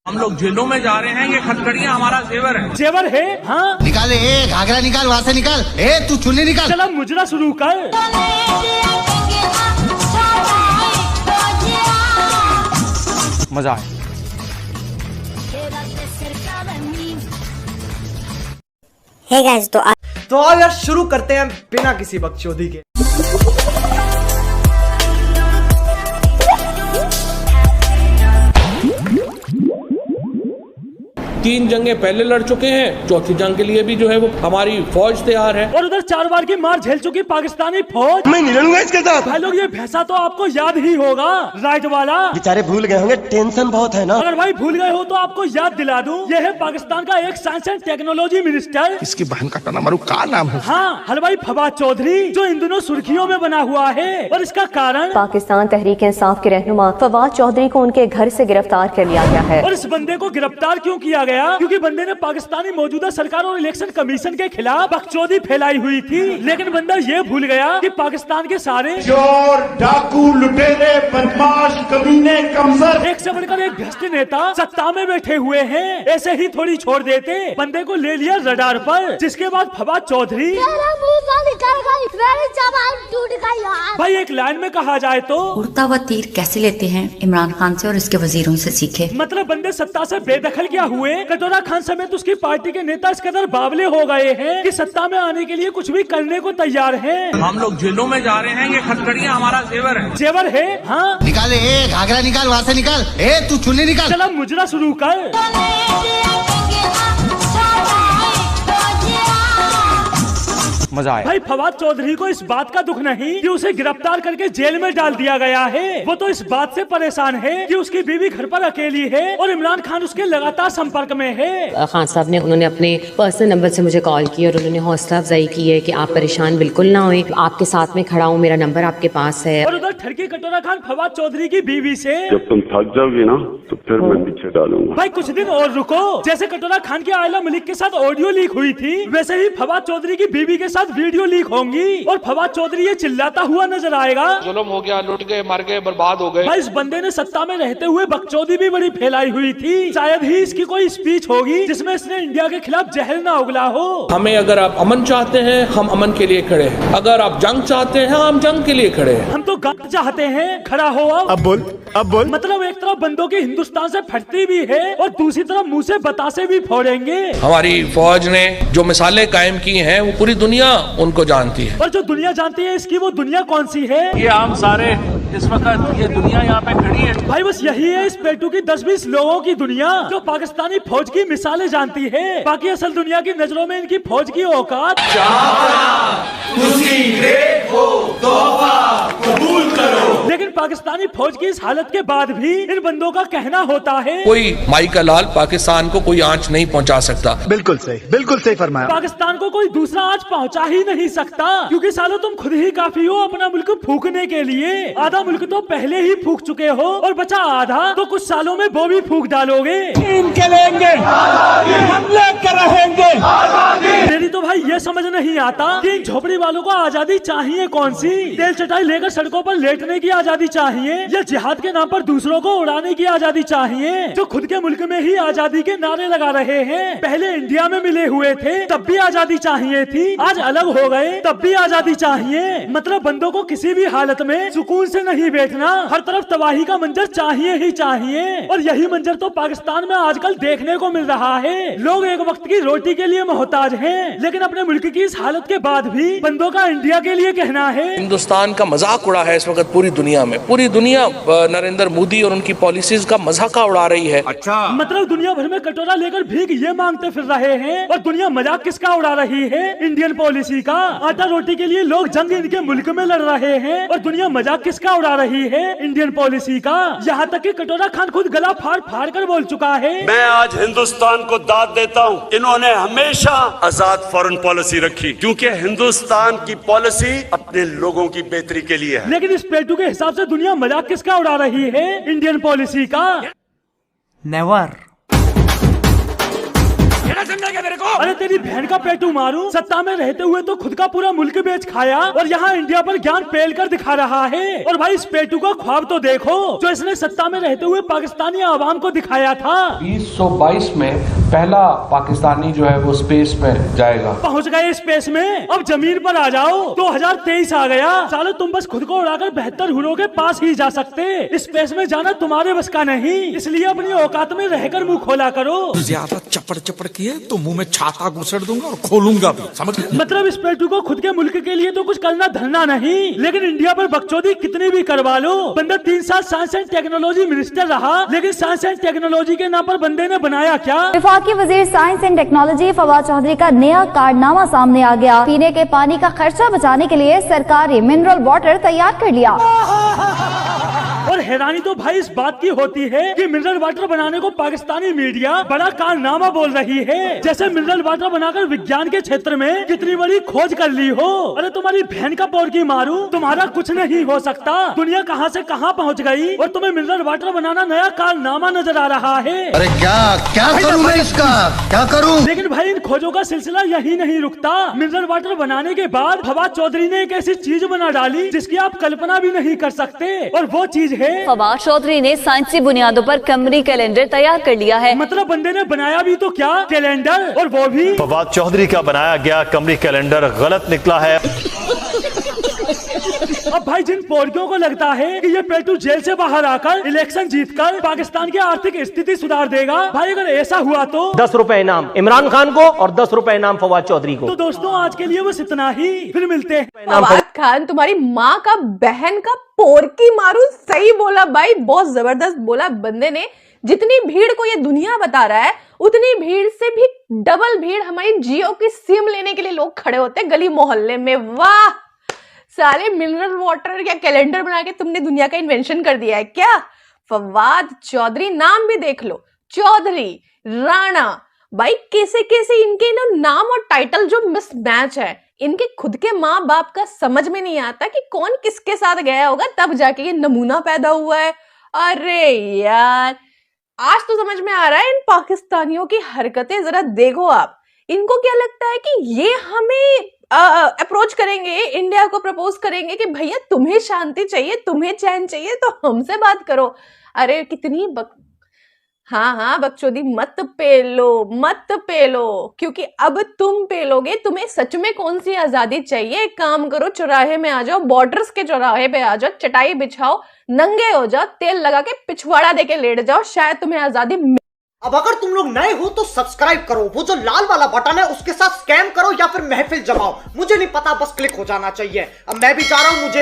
हम लोग जेलों में जा रहे हैं, ये खटखड़ियाँ हमारा जेवर है। जेवर है? हाँ निकाल, ए घाघरा निकाल, वहाँ से निकाल, ए तू चुन्नी निकाल। चला मुजरा शुरू कर। मजा आए। हे गाइस, तो आओ यार शुरू करते हैं बिना किसी बकचोदी के। तीन जंगें पहले लड़ चुके हैं, चौथी जंग के लिए भी जो है वो हमारी फौज तैयार है। और उधर 4 बार की मार झेल चुकी पाकिस्तानी फौज। मैं नहीं लड़ूंगा इसके साथ। भाई लोग, ये भैंसा तो आपको याद ही होगा, राइट वाला। बेचारे भूल गए होंगे, टेंशन बहुत है ना। अगर भाई भूल गए हो तो आपको याद दिला दूं, ये है पाकिस्तान का एक साइंस एंड टेक्नोलॉजी मिनिस्टर। इसकी बहन का टना मारू का नाम है? हाँ, हलवाई फवाद चौधरी, जो इन दिनों सुर्खियों में बना हुआ है। और इसका कारण पाकिस्तान तहरीक इंसाफ के रहनुमा फवाद चौधरी को उनके घर से गिरफ्तार कर लिया गया है। और इस बंदे को गिरफ्तार क्यों किया गया? क्योंकि बंदे ने पाकिस्तानी मौजूदा सरकार और इलेक्शन कमीशन के खिलाफ बकचोदी फैलाई हुई थी। लेकिन बंदा ये भूल गया कि पाकिस्तान के सारे चोर, डाकू, लुटेरे, बदमाश, कमीने, कमजोर, एक से बढ़कर एक भ्रष्ट नेता सत्ता में बैठे हुए हैं। ऐसे ही थोड़ी छोड़ देते, बंदे को ले लिया रडार पर। जिसके बाद फवाद चौधरी भाई एक लाइन में कहा जाए तो उड़ता हुआ तीर कैसे लेते हैं इमरान खान से और इसके वजीरों से सीखे। मतलब बंदे सत्ता से बेदखल क्या हुए, कटोरा खान समेत उसकी पार्टी के नेता इस कदर बावले हो गए हैं कि सत्ता में आने के लिए कुछ भी करने को तैयार हैं। हम लोग जेलों में जा रहे हैं, ये खटखड़ियाँ हमारा जेवर है। जेवर है? हाँ निकाल, ए घाघरा निकाल, वहाँ से निकाल, ए तू चुन्नी निकाल। चला मुजरा शुरू कर। मजा आए। भाई फवाद चौधरी को इस बात का दुख नहीं कि उसे गिरफ्तार करके जेल में डाल दिया गया है। वो तो इस बात से परेशान है कि उसकी बीवी घर पर अकेली है और इमरान खान उसके लगातार संपर्क में है। खान साहब ने उन्होंने अपने पर्सनल नंबर से मुझे कॉल की और उन्होंने हौसला अफजाई की है कि आप परेशान बिल्कुल ना होए, आपके साथ में खड़ा हूँ, मेरा नंबर आपके पास है। और उधर ठरकी कटोरा खान फवाद चौधरी की बीवी से जब तुम थक जाओगी ना तो फिर मैं पीछे डालूंगा। भाई कुछ दिन और रुको। जैसे कटोरा खान की आयला मलिक के साथ ऑडियो लीक हुई थी, वैसे ही फवाद चौधरी की बीवी के साथ वीडियो लीक होंगी और फवाद चौधरी ये चिल्लाता हुआ नजर आएगा, जुल्म हो गया, लुट गए, मर गए, बर्बाद हो गए। भाई इस बंदे ने सत्ता में रहते हुए बकचोदी भी बड़ी फैलाई हुई थी। शायद ही इसकी कोई स्पीच होगी जिसमें इसने इंडिया के खिलाफ जहर ना उगला हो। हमें अगर आप अमन चाहते हैं, हम अमन के लिए खड़े हैं। अगर आप जंग चाहते हैं, हम जंग के लिए खड़े हैं। हम तो गंद चाहते हैं, खड़ा हो अब बोल, अब बोल। मतलब एक तरफ बंदों की हिंदुस्तान से फटती भी है और दूसरी तरफ मुंह से बतासे भी फोड़ेंगे। हमारी फौज ने जो मिसालें कायम की हैं, वो पूरी दुनिया उनको जानती है। और जो दुनिया जानती है, इसकी वो दुनिया कौन सी है? ये हम सारे इस वक्त ये दुनिया यहाँ पे खड़ी है। भाई बस यही है इस पेटू की 10-20 लोगों की दुनिया, जो पाकिस्तानी फौज की मिसालें जानती है। बाकी असल दुनिया की नजरों में इनकी फौज की औकात लेकिन पाकिस्तानी फौज की इस हालत के बाद भी इन बंदों का कहना होता है, कोई माई का लाल पाकिस्तान को कोई आंच नहीं पहुंचा सकता। बिल्कुल सही फरमाया। पाकिस्तान को कोई दूसरा आज पहुंचा ही नहीं सकता, क्योंकि सालों तुम खुद ही काफी हो अपना मुल्क फूकने के लिए। आधा मुल्क तो पहले ही फूक चुके हो और बचा आधा तो कुछ सालों में वो भी फूक डालोगे। इनके लेंगे, हम लेकर रहेंगे। मेरी तो भाई ये समझ नहीं आता कि इन झोपड़ी वालों को आजादी चाहिए कौन सी? तेल चटाई लेकर सड़कों पर लेटने की आजादी चाहिए या जिहाद के नाम पर दूसरों को उड़ाने की आजादी चाहिए? जो खुद के मुल्क में ही आजादी के नारे लगा रहे हैं, पहले इंडिया में मिले हुए थे तब भी आजादी चाहिए थी, आज अलग हो गए तब भी आजादी चाहिए। मतलब बंदों को किसी भी हालत में सुकून से नहीं बैठना, हर तरफ तबाही का मंजर चाहिए ही चाहिए। और यही मंजर तो पाकिस्तान में आजकल देखने को मिल रहा है। लोग एक वक्त की रोटी के लिए मोहताज हैं, लेकिन अपने मुल्क की इस हालत के बाद भी बंदों का इंडिया के लिए कहना है। हिंदुस्तान का मजाक उड़ा है इस वक्त पूरी दुनिया में। पूरी दुनिया नरेंद्र मोदी और उनकी पॉलिसीज का मजाक उड़ा रही है। अच्छा, मतलब दुनिया भर में कटोरा लेकर भीख ये मांगते फिर रहे हैं और दुनिया मजाक किसका उड़ा रही है? इंडियन पॉलिसी का। आटा रोटी के लिए लोग जंग इनके मुल्क में लड़ रहे हैं और दुनिया मजाक किसका उड़ा रही है? इंडियन पॉलिसी का। यहाँ तक कि कटोरा खान खुद गला फाड़ फाड़ कर बोल चुका है, मैं आज हिंदुस्तान को दाद देता हूँ, इन्होंने हमेशा आजाद फॉरेन पॉलिसी रखी, क्योंकि हिंदुस्तान की पॉलिसी अपने लोगों की बेहतरी के लिए है। लेकिन इस पेटू के हिसाब से दुनिया मजाक किसका उड़ा रही है? इंडियन पॉलिसी का। नेवर। अरे तेरी बहन का पेटू मारूं। सत्ता में रहते हुए तो खुद का पूरा मुल्क बेच खाया और यहाँ इंडिया पर ज्ञान पेल कर दिखा रहा है। और भाई इस पेटू का ख्वाब तो देखो जो इसने सत्ता में रहते हुए पाकिस्तानी आवाम को दिखाया था। 2022 में पहला पाकिस्तानी जो है वो स्पेस में जाएगा। पहुँच गए स्पेस में, अब जमीन पर आ जाओ। 2023 आ गया। सालो तुम बस खुद को उड़ाकर 72 हुरों के पास ही जा सकते। स्पेस में जाना तुम्हारे बस का नहीं, इसलिए अपनी औकात में रहकर मुंह खोला करो। ज्यादा चपड़ चपड़ किए तो मुंह में छाता घुसड़ दूंगा और खोलूंगा भी, समझ? मतलब इस पेटू को खुद के मुल्क के लिए तो कुछ करना धरना नहीं, लेकिन इंडिया पर बकचोदी कितनी भी करवा लो। बंदा 3 साल साइंस एंड टेक्नोलॉजी मिनिस्टर रहा, लेकिन साइंस एंड टेक्नोलॉजी के नाम पर बंदे ने बनाया क्या? वफाकी वजीर science and technology Fawad Chaudhry का नया कारनामा सामने आ गया। पीने के पानी का खर्चा बचाने के लिए सरकारी मिनरल वाटर तैयार कर लिया। और हैरानी तो भाई इस बात की होती है कि मिनरल वाटर बनाने को पाकिस्तानी मीडिया बड़ा कारनामा बोल रही है, जैसे मिनरल वाटर बनाकर विज्ञान के क्षेत्र में कितनी बड़ी खोज कर ली हो। अरे तुम्हारी बहन का पोर की मारूं, तुम्हारा कुछ नहीं हो सकता। दुनिया कहां से कहां पहुंच गई और तुम्हें मिनरल वाटर बनाना नया कारनामा नजर आ रहा है। अरे क्या करूं मैं इसका, क्या करूं? लेकिन भाई इन खोजों का सिलसिला यही नहीं रुकता। मिनरल वाटर बनाने के बाद फवाद चौधरी ने एक ऐसी चीज बना डाली जिसकी आप कल्पना भी नहीं कर सकते, और वो चीज है फवाद चौधरी ने साइंसी बुनियादों पर कमरी कैलेंडर तैयार कर लिया है। मतलब बंदे ने बनाया भी तो क्या, कैलेंडर, और वो भी फवाद चौधरी का बनाया गया कमरी कैलेंडर गलत निकला है। अब भाई जिन पोरकियों को लगता है कि ये पेटू जेल से बाहर आकर इलेक्शन जीतकर पाकिस्तान की आर्थिक स्थिति सुधार देगा, भाई अगर ऐसा हुआ तो 10 रुपए इनाम इमरान खान को और 10 रुपए इनाम फवाद चौधरी को। तो दोस्तों आज के लिए बस इतना ही, फिर मिलते हैं। फवाद खान तुम्हारी माँ का बहन का पोरकी मारू, सही बोला भाई, बहुत जबरदस्त बोला बंदे ने। जितनी भीड़ को ये दुनिया बता रहा है उतनी भीड़ से भी डबल भीड़ हमारी जियो की सिम लेने के लिए लोग खड़े होते हैं गली मोहल्ले में। वाह साले, मिनरल वाटर या कैलेंडर बना के तुमने दुनिया का इन्वेंशन कर दिया है क्या? फवाद चौधरी, नाम भी देख लो, चौधरी, राणा, भाई कैसे कैसे इनके ना नाम और टाइटल जो मिसमैच है। इनके खुद के माँ बाप का समझ में नहीं आता कि कौन किसके साथ गया होगा, तब जाके ये नमूना पैदा हुआ है। अरे यार, आज तो समझ में आ रहा है इन पाकिस्तानियों की हरकतें। जरा देखो आप, इनको क्या लगता है कि ये हमें अप्रोच करेंगे, इंडिया को प्रपोज करेंगे कि भैया तुम्हें शांति चाहिए, तुम्हें चैन चाहिए तो हमसे बात करो। अरे कितनी हाँ बकचोदी मत पेलो, क्योंकि अब तुम पेलोगे। तुम्हें सच में कौन सी आजादी चाहिए? एक काम करो, चौराहे में आ जाओ, बॉर्डर्स के चौराहे पे आ जाओ, चटाई बिछाओ, नंगे हो जाओ, तेल लगा के पिछवाड़ा देके लेट जाओ, शायद तुम्हें आजादी। अब अगर तुम लोग नए हो तो सब्सक्राइब करो, वो जो लाल वाला बटन है उसके साथ स्कैम करो या फिर महफिल जमाओ, मुझे नहीं पता, बस क्लिक हो जाना चाहिए। अब मैं भी जा रहा हूं, मुझे